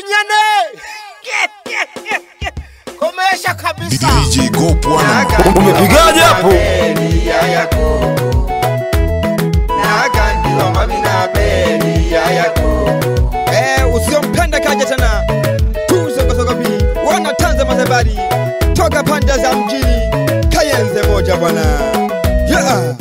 nyane. Komesha kabisa. DJ Gopwana. Umepigaje hapo? Usiompenda kaje tena. Tuzo bi. Wana tanza mazabari. Toka panda za mjini. Kayenze moja bwana. Yeah.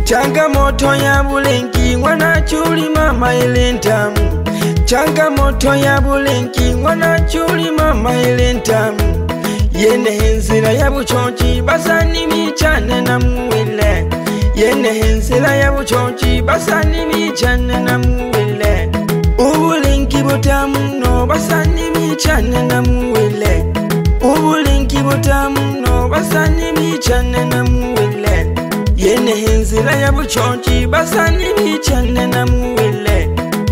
Changamoto ya bulenki wanachuli mama ilentamu. Changamoto ya bulenki wanachuli mama ilentamu. Yene henzira ya buchonchi basani michane na muwile. Yene henzira ya buchonchi basani michane na muwile. Ubulenki butamu no basani michane na muwile. Ubulenki butamu no basani michane na muwile. Yene henzira ya buchonchi basani michane na muwile.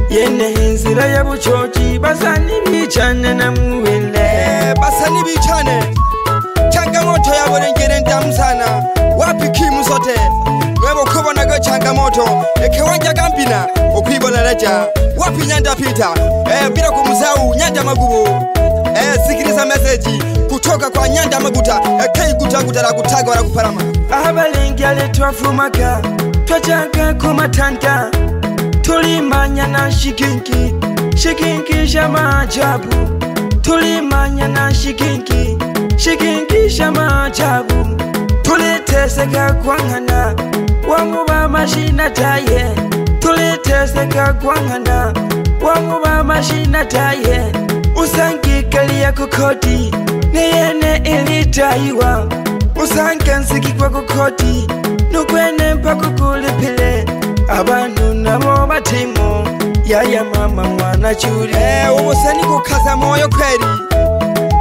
Yene henzira ya buchonchi basani michane na muwile. Basani bichane. Changamoto ya burengere ndamu sana. Wapi kimu sote. Webo kubona go changamoto. Ekewanja gambina. Okwibona leja. Wapi nyanda pita. Bila kumzau nyanda magubu. Sikiliza message kutoka kwa nyanda maguta. Kei guta la kutaga wala kuparama. Abalengi aletwa fumaka. Twachaka kumatanta. Tulimanya na shikinki. Shikinki shama ajabu. Tulimanya na shikinki. Shikinki shama ajabu. Tuliteseka kwangana. Wamuba mashina taye. Tuliteseka kwangana. Wamuba mashina taye. Usanki kalia kukoti. Neyene ilitaiwa. Usanka nsiki kwa kukoti. Nukwene mpaka kulipile. Abantu nabo batimo. Yaya mama mwana churi. Umusani kukaza moyo kweli.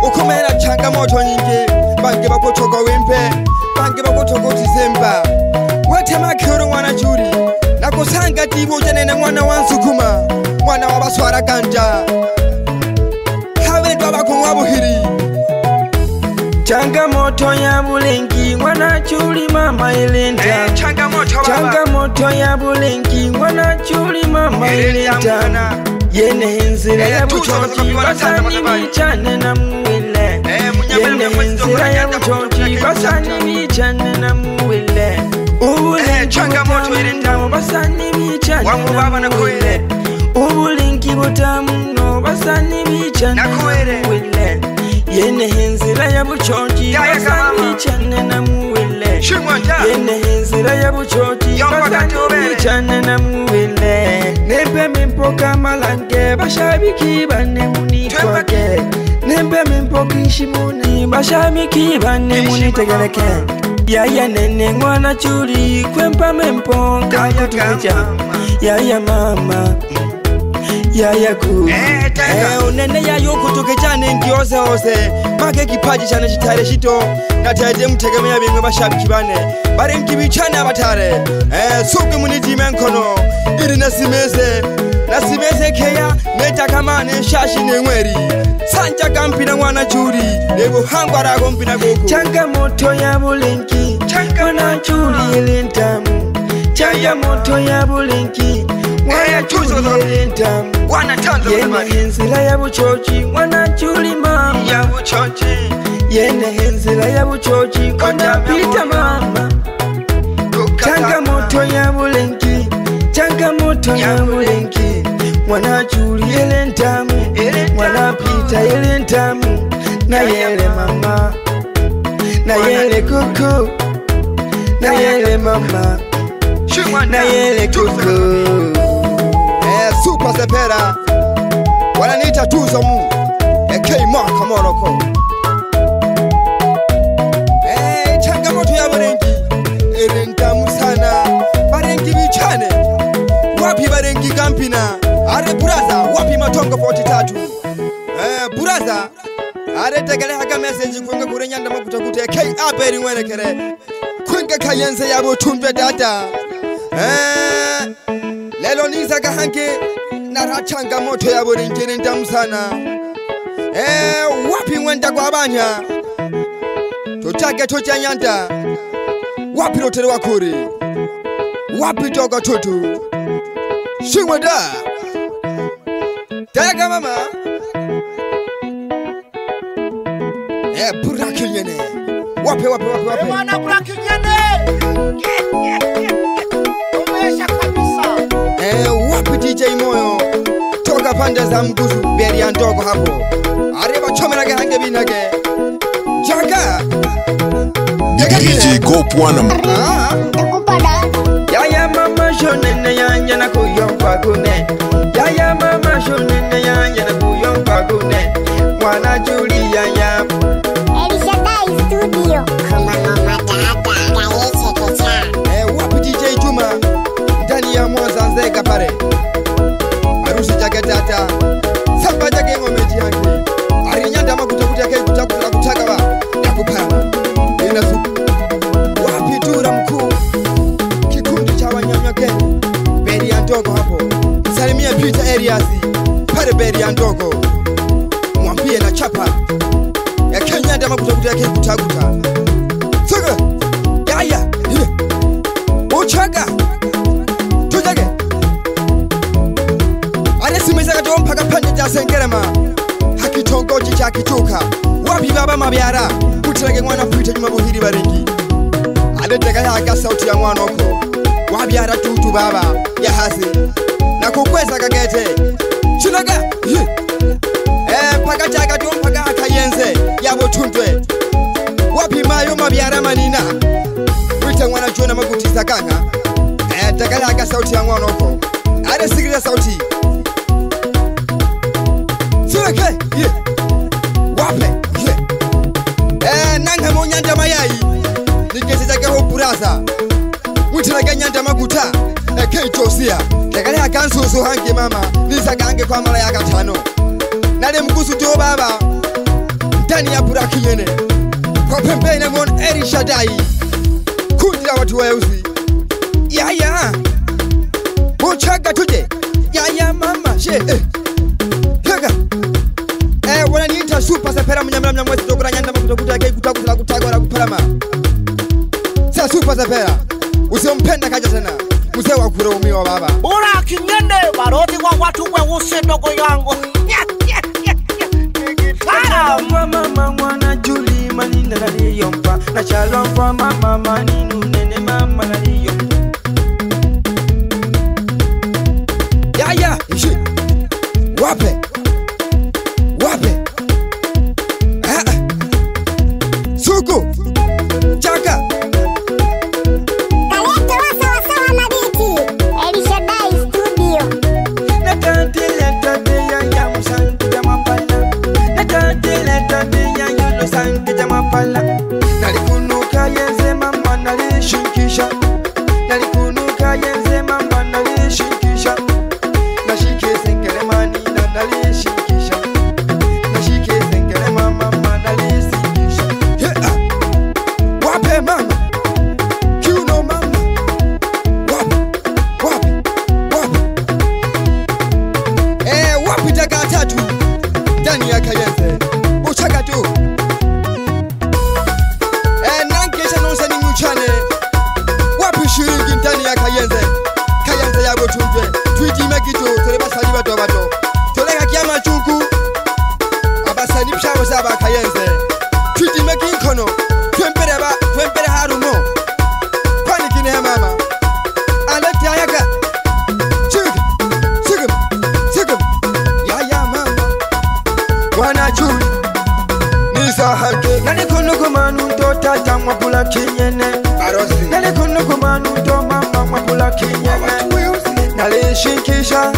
Ukumera changamoto nyingi. Bange bakutoka wimpe. Bange bakutoka utizemba. Wetema kiro mwana churi. Na kusanga tibu janene mwana wansukuma. Mwana wabaswara ganja. Hawe dwaba kumwabuhiri. Changamoto ya bulenki wanachuli mama ilenta. Changamoto ya bulenki wanachuli mama ilenta. Yene henzira ya buchonchi basani michane na muwile. Yene henzira ya buchonchi basani michane na muwile. Ubulenki butamu basani michane na muwile. Ubulenki butamu no basani michane na muwile. Yene henzira ya buchonchi basani michane na muwile. Yene henzira ya buchonchi basani michane na muwile. Nembe mimpoka malange bashabiki bane munitwake. Nembe mimpoka ishimuni bashabiki bane munitegeleke. Yaya nene mwana churi kwempa memponga kutuja. Yaya mama Yaya ku unene ya yoku tukejane ngiose hose. Make kipaji chane chitare shito. Na taje mtegemea bingwe bashabiki bane. Bare nkibichane abatare. Suki muniti menkono. Iri nasimeze. Nasimeze keya. Neta kama ne shashi ne mweri. Sanja kampina mwana churi. Nebo hangwara gompina goku. Changamoto ya bulenki mwana churi ilentamu. Changamoto ya bulenki mwana churi ilentamu. Yene henzira ya buchochi mwana churi mama. Yene henzira ya buchochi kona pita mama. Changamoto ya bulenki. Changamoto ya bulenki mwana churi ilentamu. Mwana pita ilentamu. Na yele mama. Na yele kuku. Na yele mama. Na yele kuku. Super sepera. Wananiita tuzo mu. Ekei mwaka moroko. Changamoto ya barengi. Erentamu sana. Barengi bichane. Wapi barengi kampina. Are buraza. Wapi matongo 43. Buraza. Are tegele haka message kwenge kurenyanda makutakute. Ekei aberi mwenekere. Kwenge kayenze yabo tumbe data. Lelo niza kahanke. Nara changamoto ya burengere ndamu sana. Wapi mwenda kwa banya. Tutage tocha nyanda. Wapi rotere wakuri. Wapi toga tutu. Shimweda. Tega mama. Buraki nyene. Wape. Mwana buraki nyene. Umesha kabisa. Wapi DJ Moyo. Toka pande za Mguzu beri ya ndogo hapo. Areba chomera ge hange binage. Jaga. DJ Gopwana. Yaya mama shonene yanya na kuyompa gune. Yaya mama shonene yanya na kuyompa gune. Mwana Julia ya Elishadai Studio. Kuma mama dada gayeche kecha. Wapi DJ Juma. Ndani ya Mwanza Nzega pare. Arusi jake tata. Samba jake ngomeji yake. Arinyanda makutakuta kai kutaka wa. Yakupana. Ina suku. Wapi tura mkuu. Kikundi cha wanyamyake. Beri ya ndogo hapo. Salimia Peter Arias. Pare beri ya ndogo. Mwambie na chapa. Ya Kenya ndama kutakuta kai kutakuta. Soga. Yaya. Uchaga. Tujage. Anesimeza kato mpaka pande ja sengerema. Hakitongoji cha kituka. Wapi baba mabyara. Kutirage mwana Peter Juma Buhiri baringi. Adeteka ya sauti ya mwana oko. Wabyara tutu baba ya hasi. Na kukweza kagete. Chinaga. Paka chaga tu mpaka akayenze. Yabo tuntwe. Wapi mayo mabyara manina. Wita mwana Jona magutiza kanga. Tekala ya sauti ya mwana oko. Ade sigila sauti. Sureke. Wape. Nanga mo nyanda mayai. Nikese chake ho puraza. Mutirage nyanda maguta. Keitosia. Tekala ya kansusu hange mama. Nisa kange kwa mara ya gatano. Nale Mguzu dio baba. Ndani ya Buraki yene. Kwa pembeni mwon Elishadai. Kundi la watu weusi. Yaya. Uchaga tuje. Yaya mama. She. Kaga. Wananiita super sapera mnyamla mwezi tokura nyanda makutakuta kai kutakuta kupalama. Sa super sapera. Usiompenda kaja tena. Mzee wa kuraumiwa baba. Buraki nyene baroti kwa watu weusi ndogo yangu. mama mwana Juli manina naliyompa. Na shalom kwa mama maninu nene mama naliyompa. Yaya. Wape. Suku. Chaka. Kalete wasawasawa mabiti. Elishadai Studio. Natantileta ya musanti jamapala. Natantileta ya yulo santi jamapala. Nalikunuka yenze mama nalishinkisha. Nalikunuka yenze mama nalishinkisha. Nashike sengere mani na nalishinkisha. Nashike sengere mama nalishinkisha. Wape mama. Kiuno mama. Wape. Wapi daga tatu. Ndani ya Kayenze. Uchaga tu. Nankesha nonse ni mchane. Wapi shiringi ndani ya Kayenze. Kayenze ya botunjwe. Twiti mekitu. Tole basali bato. Tole kakiama chuku. Abasani pshabo saba Kayenze. Twiti mekinkono. Twempere haruno. Kwani kine mama. Aleti ayaka. Sigum. Yaya mama. Wana Juli. Nisa hake. Nalikunuku manu to tata mwapula kinyene. Arosi. Nalikunuku manu to mama mwapula kinyene. Nalishinkisha.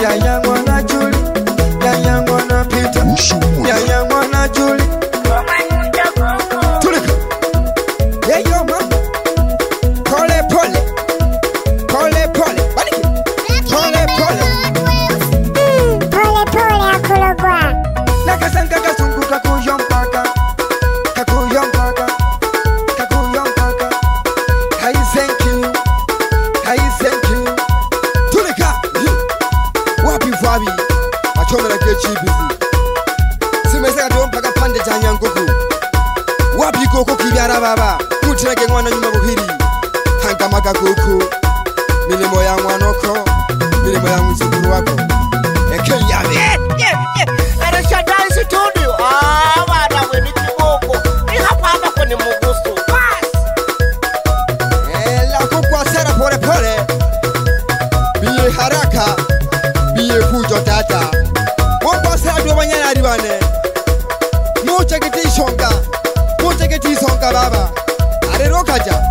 Yaya mwana Juli. Yaya mwana Peter. Yaya mwana Juli. Tulika. Yeyo mama. Pole. Baniki. Pole. Pole akulogwa. Nakasanka kasungu kakuyompaka. I thank you. Tulika. Wapi Fabi. Achomera kechibisi. Simeseka tu mpaka pande cha Nyanguku. Wapi koko kibyara baba. Mutirage mwana Nyuma Buhiri. Hanga maka kuku. Milimo ya mwanoko. Vile mwana mzukuru wako Ekenyame El Shaddai Studio. Bana we ni kiboko. Ni hapa kwenye Mugusu. Bas. La kukwa sera pole pole. Biye haraka. Biye fujo tata. Kukwa sera dio banyana aribane. Mucha kiti songa. Mucha kiti songa baba. Arero kaja.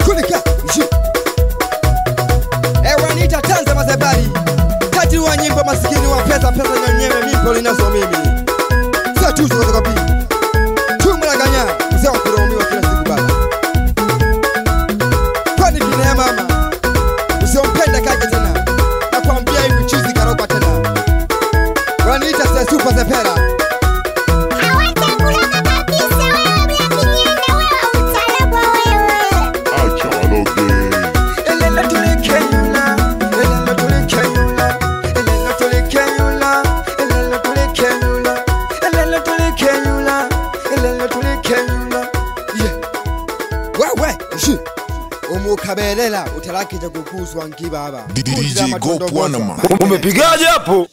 Kulika. Ishi. Ewanita tanza mazebari. Kati wa nyimbo masikini wa pesa nyanyewe mipo linazo mimi. Sasa tu tuko kapi. Tumulaganya. Mzee wa kuromiwa kila siku baba. Kwani kina mama. Usiompenda kaje tena. Nakwambia hivi chizi karoba tena. Waniita sasa super zepera. Hawatakulaka kabisa wewe bila kinyende wewe utalabwa wewe. Elena tulikenyula, elena tulikenyula, elena tulikenyula, elena tulikenyula, elena tulikenyula, elena tulikenyula. Wewe, ishi. Umukabelela utarakija kukuzwa ngibaba. DJ Go Panama. Umepigaje hapo?